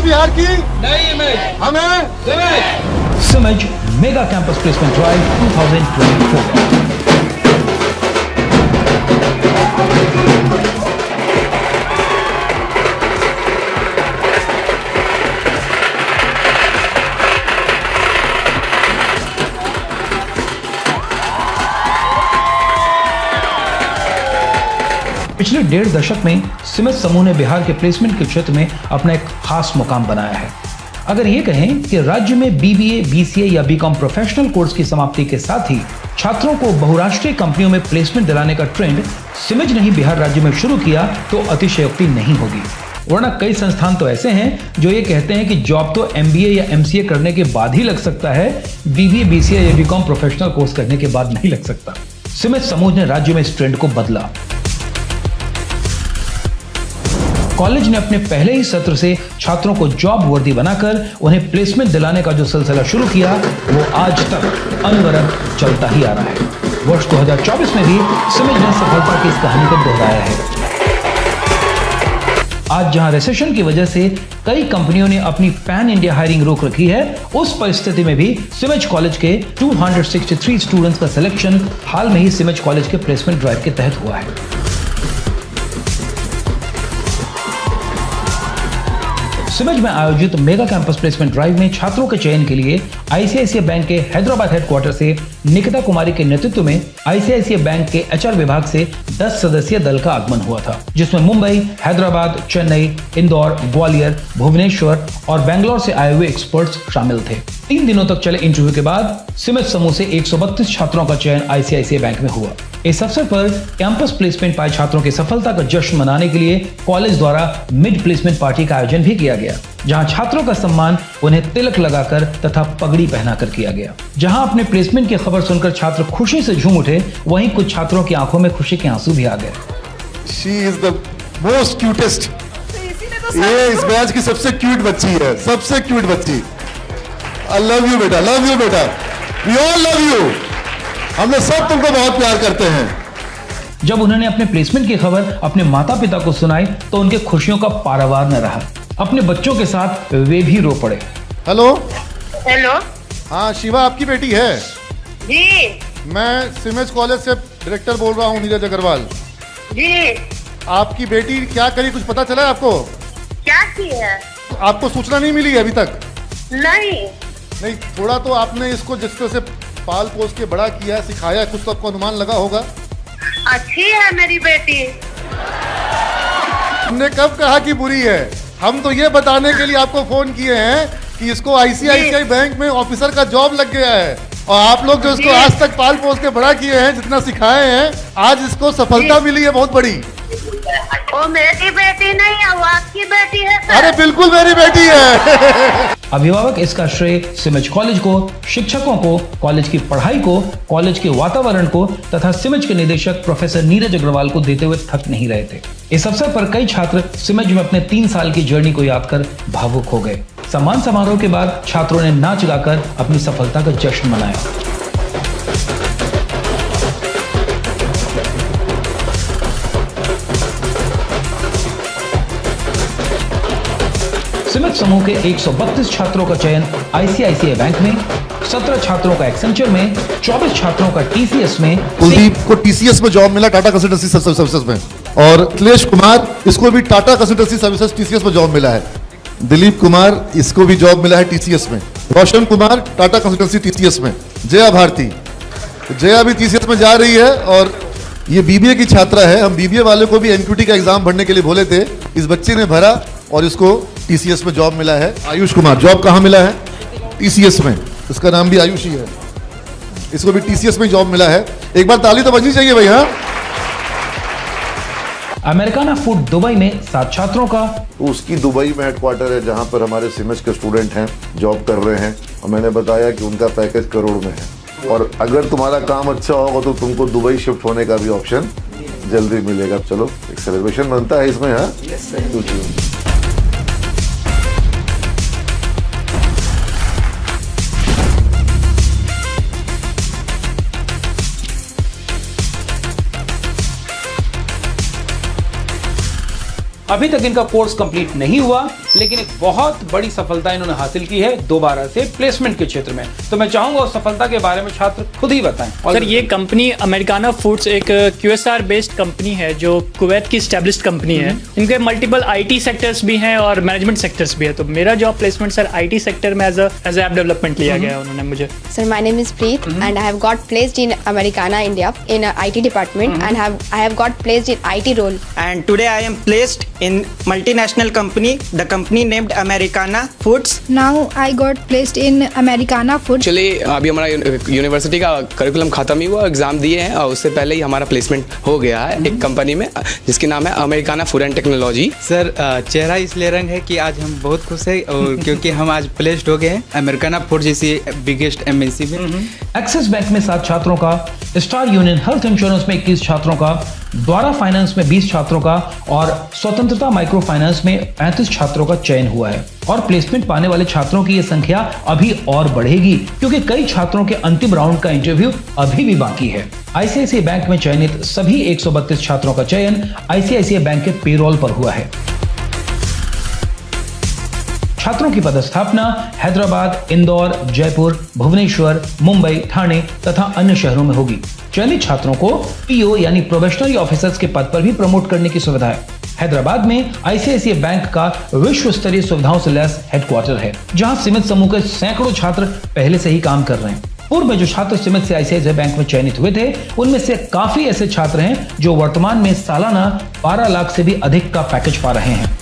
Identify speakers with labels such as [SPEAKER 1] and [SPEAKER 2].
[SPEAKER 1] बिहार की
[SPEAKER 2] नई इमेज
[SPEAKER 1] हमें
[SPEAKER 3] सिमज मेगा कैंपस प्लेसमेंट ड्राइव 2024। पिछले 1.5 दशक में सिमज समूह ने बिहार के प्लेसमेंट के क्षेत्र में अपना एक खास मुकाम बनाया है। अगर ये कहें कि राज्य में बीबीए, बीसीए या बीकॉम प्रोफेशनल कोर्स की समाप्ति के साथ ही छात्रों को बहुराष्ट्रीय कंपनियों में प्लेसमेंट दिलाने का ट्रेंड सिमज ने ही बिहार राज्य में शुरू किया तो अतिशयोक्ति नहीं होगी। वरना कई संस्थान तो ऐसे हैं जो ये कहते हैं कि जॉब तो एमबीए या एमसीए करने के बाद ही लग सकता है, बीबीए, बीसीए या बीकॉम प्रोफेशनल कोर्स करने के बाद नहीं लग सकता। सिमज समूह ने राज्य में इस ट्रेंड को बदला। कॉलेज ने अपने पहले ही सत्र से छात्रों को जॉब वर्दी बनाकर उन्हें प्लेसमेंट दिलाने का जो सिलसिला शुरू किया वो आज तक अनवरत चलता ही आ रहा है। वर्ष 2024 में भी सिमज ने सफलता की इस कहानी को दोहराया है। आज जहां रिसेशन की वजह से कई कंपनियों ने अपनी पैन इंडिया हायरिंग रोक रखी है, उस परिस्थिति में भी सिमज कॉलेज के 263 स्टूडेंट्स का सिलेक्शन हाल में ही सिमज कॉलेज के प्लेसमेंट ड्राइव के तहत हुआ है। सिमज में आयोजित मेगा कैंपस प्लेसमेंट ड्राइव में छात्रों के चयन के लिए आईसीआईसीआई बैंक के हैदराबाद हेडक्वार्टर से निकिता कुमारी के नेतृत्व में आईसीआईसीआई बैंक के एचआर विभाग से 10 सदस्यीय दल का आगमन हुआ था, जिसमें मुंबई, हैदराबाद, चेन्नई, इंदौर, ग्वालियर, भुवनेश्वर और बेंगलोर से आए हुए एक्सपर्ट्स शामिल थे। 3 दिनों तक चले इंटरव्यू के बाद सिमज समूह से 132 छात्रों का चयन आईसीआईसीआई बैंक में हुआ। इस अवसर पर कैंपस प्लेसमेंट पाए छात्रों की सफलता का जश्न मनाने के लिए कॉलेज द्वारा मिड प्लेसमेंट पार्टी का आयोजन भी किया गया, जहां छात्रों का सम्मान उन्हें तिलक लगाकर तथा पगड़ी पहनाकर किया गया। जहां अपने प्लेसमेंट की खबर सुनकर छात्र खुशी से झूम उठे, वहीं कुछ छात्रों की आंखों में खुशी के आंसू भी आ गए।
[SPEAKER 1] She is the most cutest. ये इस बैच की सबसे क्यूट बच्ची है, सबसे क्यूट बच्ची। आई लव यू बेटा, लव यू बेटा, वी ऑल लव यू। हमने सब तुमको बहुत प्यार करते हैं।
[SPEAKER 3] जब उन्होंने अपने प्लेसमेंट की खबर अपने माता पिता को सुनाई तो उनके खुशियों का पारावार न रहा। अपने बच्चों के साथ वे भी रो पड़े।
[SPEAKER 1] Hello
[SPEAKER 4] hello.
[SPEAKER 1] हाँ शिवा, आपकी बेटी है?
[SPEAKER 4] जी
[SPEAKER 1] मैं सिमज कॉलेज से डायरेक्टर बोल रहा हूँ, नीरज अग्रवाल
[SPEAKER 4] जी।
[SPEAKER 1] आपकी बेटी क्या करी, कुछ पता चला है आपको?
[SPEAKER 4] क्या की है?
[SPEAKER 1] आपको सूचना नहीं मिली है अभी तक?
[SPEAKER 4] नहीं,
[SPEAKER 1] थोड़ा तो आपने इसको जिस तरह से पाल पोस के बड़ा किया है, सिखाया है, कुछ तो आपको अनुमान लगा होगा।
[SPEAKER 4] अच्छी है मेरी बेटी।
[SPEAKER 1] तुमने कब कहा कि बुरी है? हम तो ये बताने के लिए आपको फोन किए हैं कि इसको आईसीआईसीआई बैंक में ऑफिसर का जॉब लग गया है, और आप लोग जो इसको आज तक पाल पोस के बड़ा किए हैं, जितना सिखाए हैं, आज इसको सफलता मिली है बहुत बड़ी।
[SPEAKER 4] वो मेरी बेटी नहीं है, वो आपकी बेटी है सर।
[SPEAKER 1] अरे बिल्कुल मेरी बेटी है।
[SPEAKER 3] अभिभावक इसका श्रेय सिमज कॉलेज को, शिक्षकों को, कॉलेज की पढ़ाई को, कॉलेज के वातावरण को तथा सिमज के निदेशक प्रोफेसर नीरज अग्रवाल को देते हुए थक नहीं रहे थे। इस अवसर पर कई छात्र सिमज में अपने 3 साल की जर्नी को याद कर भावुक हो गए। सम्मान समारोह के बाद छात्रों ने नाच गाकर अपनी सफलता का जश्न मनाया। सिमज समूह के 132 छात्रों का चयन आईसीआईसीआई बैंक में, 17 छात्रों का एक्सेंचर में, 24 छात्रों का टीसीएस में।
[SPEAKER 1] कुलदीप को टीसीएस में जॉब मिला, टाटा कंसल्टेंसी सर्विसेज में, और अखिलेश कुमार इसको भी टाटा कंसल्टेंसी सर्विसेज टीसीएस में जॉब मिला है। दिलीप कुमार इसको भी जॉब मिला है टीसीएस में। रोशन कुमार टाटा कंसल्टेंसी टीसीएस में। जया भारती, जया भी टीसीएस में जा रही है, और ये बीबीए की छात्रा है। हम बीबीए वाले को भी एनक्यूटी का एग्जाम भरने के लिए बोले थे, इस बच्चे ने भरा और इसको टीसीएस में जॉब मिला है। आयुष कुमार, जॉब कहाँ मिला है? टीसीएस में। इसका नाम भी आयुष ही है, इसको भी टीसीएस में जॉब मिला है। एक बार ताली तो बजनी चाहिए भाई। हाँ,
[SPEAKER 3] अमेरिकाना फूड दुबई में 7 छात्रों का।
[SPEAKER 5] उसकी दुबई में हेडक्वार्टर है, जहां पर हमारे सिमज के स्टूडेंट हैं, जॉब कर रहे हैं, और मैंने बताया कि उनका पैकेज करोड़ में है, और अगर तुम्हारा काम अच्छा होगा तो तुमको दुबई शिफ्ट होने का भी ऑप्शन जल्दी मिलेगा। चलो एक सेलिब्रेशन बनता है इसमें। हाँ,
[SPEAKER 3] अभी तक इनका कोर्स कंप्लीट नहीं हुआ, लेकिन एक बहुत बड़ी सफलता इन्होंने हासिल की है दोबारा से प्लेसमेंट के क्षेत्र में। तो मैं चाहूंगा उस सफलता के बारे में छात्र खुद ही बताएं।
[SPEAKER 2] सर, ये कंपनी अमेरिकाना फूड्स एक QSR बेस्ड कंपनी है जो कुवैत की स्टैब्लिश्ड कंपनी है। इनके मल्टीपल IT सेक्टर्स भी हैं और मैनेजमेंट सेक्टर्स भी है। तो मेरा job placement sir IT sector में एज ऐप डेवलपमेंट लिया गया उन्होंने मुझे।
[SPEAKER 6] Sir, my name is Preet and I have got placed in Americana, India in IT department and I have got placed in IT role.
[SPEAKER 7] And today I am placed in multinational company, the company named Americana Foods.
[SPEAKER 8] Now I got placed in Americana Foods.
[SPEAKER 9] Actually अभी हमारा university का curriculum खत्म ही हुआ, exam दिए हैं और उससे पहले ही हमारा प्लेसमेंट हो गया है एक कंपनी में जिसकी नाम है Americana food and technology.
[SPEAKER 10] Sir, चेहरा इसलिए रंग है कि आज हम बहुत खुश हैं और क्योंकि हम आज प्लेस्ड हो गए हैं अमेरिकाना फूड जैसी बिगेस्ट MNC में।
[SPEAKER 3] एक्सिस बैंक में 7 छात्रों का, स्टार यूनियन हेल्थ इंश्योरेंस में 21 छात्रों का, द्वारा फाइनेंस में 20 छात्रों का और स्वतंत्रता माइक्रो फाइनेंस में 35 छात्रों का चयन हुआ है। और प्लेसमेंट पाने वाले छात्रों की यह संख्या अभी और बढ़ेगी क्योंकि कई छात्रों के अंतिम राउंड का इंटरव्यू अभी भी बाकी है। ICICI बैंक में चयनित सभी 132 छात्रों का चयन ICICI बैंक के पेरोल पर हुआ है। छात्रों की पदस्थापना हैदराबाद, इंदौर, जयपुर, भुवनेश्वर, मुंबई, ठाणे तथा अन्य शहरों में होगी। चयनित छात्रों को PO यानी प्रोबेशनरी ऑफिसर्स के पद पर भी प्रमोट करने की सुविधा है। हैदराबाद में ICICI बैंक का विश्व स्तरीय सुविधाओं से लैस हेडक्वार्टर है, जहां सीमित समूह के सैकड़ों छात्र पहले से ही काम कर रहे हैं। पूर्व में जो छात्र सीमित से ICICI बैंक में चयनित हुए थे, उनमें से काफी ऐसे छात्र हैं जो वर्तमान में सालाना 12 लाख से भी अधिक का पैकेज पा रहे हैं।